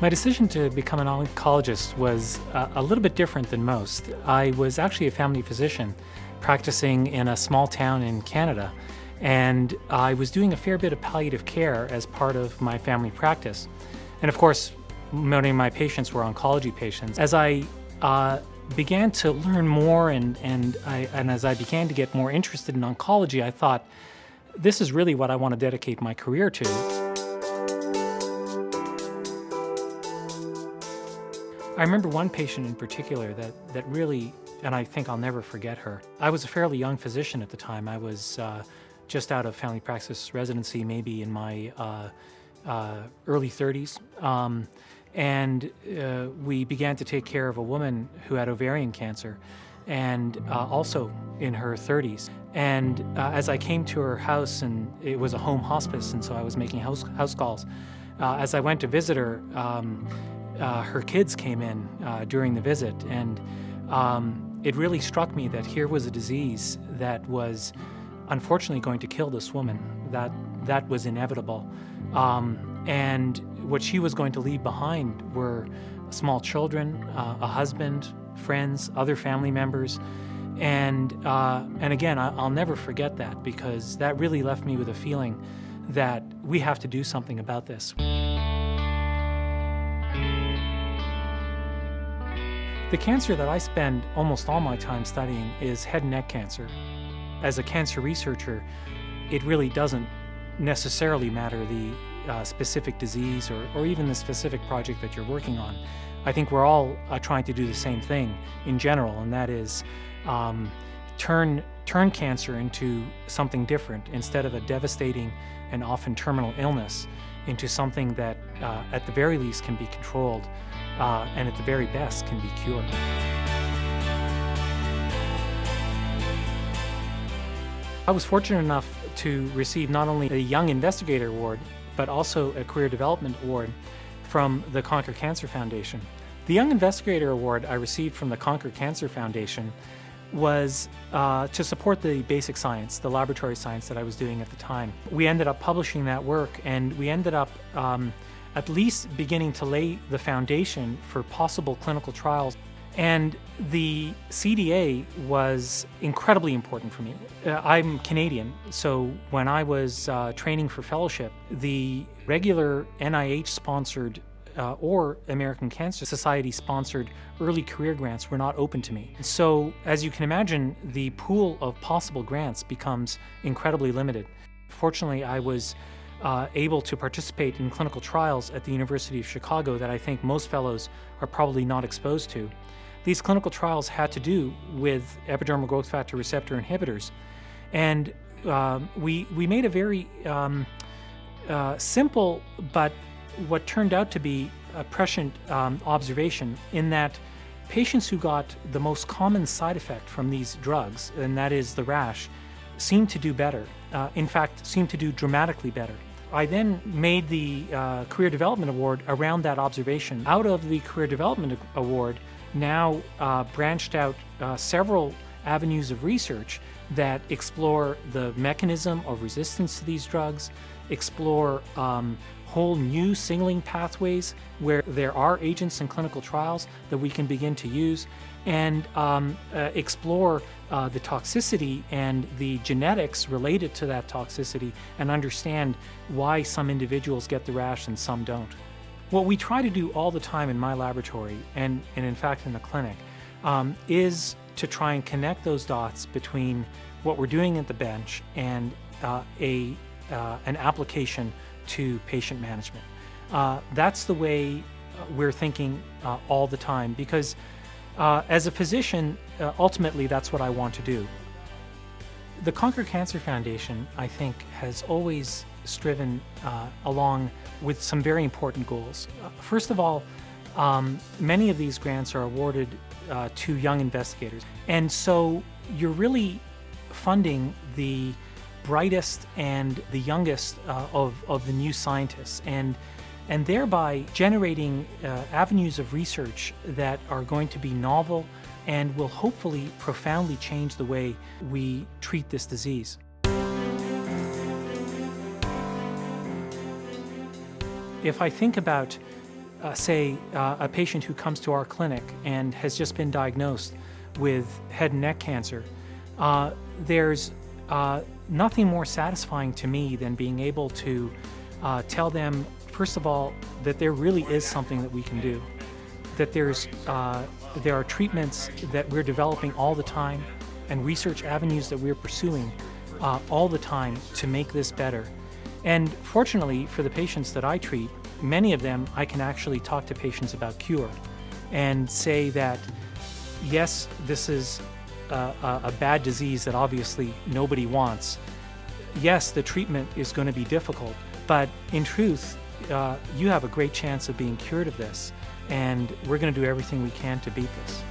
My decision to become an oncologist was a little bit different than most. I was actually a family physician practicing in a small town in Canada, and I was doing a fair bit of palliative care as part of my family practice. And of course, many of my patients were oncology patients. As I began to learn more and as I began to get more interested in oncology, I thought, this is really what I want to dedicate my career to. I remember one patient in particular that really, and I think I'll never forget her. I was a fairly young physician at the time. I was just out of family practice residency, maybe in my early 30s. And we began to take care of a woman who had ovarian cancer and also in her 30s. And as I came to her house, and it was a home hospice, and so I was making house calls, as I went to visit her, her kids came in during the visit, and it really struck me that here was a disease that was unfortunately going to kill this woman. That was inevitable. And what she was going to leave behind were small children, a husband, friends, other family members. And again, I'll never forget that, because that really left me with a feeling that we have to do something about this. The cancer that I spend almost all my time studying is head and neck cancer. As a cancer researcher, it really doesn't necessarily matter the specific disease or even the specific project that you're working on. I think we're all trying to do the same thing in general, and that is turn cancer into something different. Instead of a devastating and often terminal illness, into something that at the very least can be controlled and at the very best can be cured. I was fortunate enough to receive not only a Young Investigator Award, but also a Career Development Award from the Conquer Cancer Foundation. The Young Investigator Award I received from the Conquer Cancer Foundation was to support the basic science, the laboratory science that I was doing at the time. We ended up publishing that work, and we ended up at least beginning to lay the foundation for possible clinical trials. And the CDA was incredibly important for me. I'm Canadian, so when I was training for fellowship, the regular NIH-sponsored or American Cancer Society-sponsored early career grants were not open to me. So, as you can imagine, the pool of possible grants becomes incredibly limited. Fortunately, I was able to participate in clinical trials at the University of Chicago that I think most fellows are probably not exposed to. These clinical trials had to do with epidermal growth factor receptor inhibitors. And we made a very simple, but what turned out to be a prescient observation, in that patients who got the most common side effect from these drugs, and that is the rash, seemed to do better. In fact, seemed to do dramatically better. I then made the Career Development Award around that observation. Out of the Career Development Award, now branched out several avenues of research that explore the mechanism of resistance to these drugs, explore whole new signaling pathways where there are agents in clinical trials that we can begin to use, and explore the toxicity and the genetics related to that toxicity, and understand why some individuals get the rash and some don't. What we try to do all the time in my laboratory, and in fact in the clinic, is to try and connect those dots between what we're doing at the bench and an application to patient management. That's the way we're thinking all the time, because as a physician, ultimately that's what I want to do. The Conquer Cancer Foundation, I think, has always striven along with some very important goals. First of all, many of these grants are awarded to young investigators, and so you're really funding the brightest and the youngest of the new scientists, and thereby generating avenues of research that are going to be novel and will hopefully profoundly change the way we treat this disease. If I think about a patient who comes to our clinic and has just been diagnosed with head and neck cancer, there's nothing more satisfying to me than being able to tell them, first of all, that there really is something that we can do, that there are treatments that we're developing all the time and research avenues that we're pursuing all the time to make this better. And fortunately for the patients that I treat, many of them I can actually talk to patients about cure and say that, yes, this is a bad disease that obviously nobody wants. Yes, the treatment is going to be difficult, but in truth, you have a great chance of being cured of this, and we're going to do everything we can to beat this.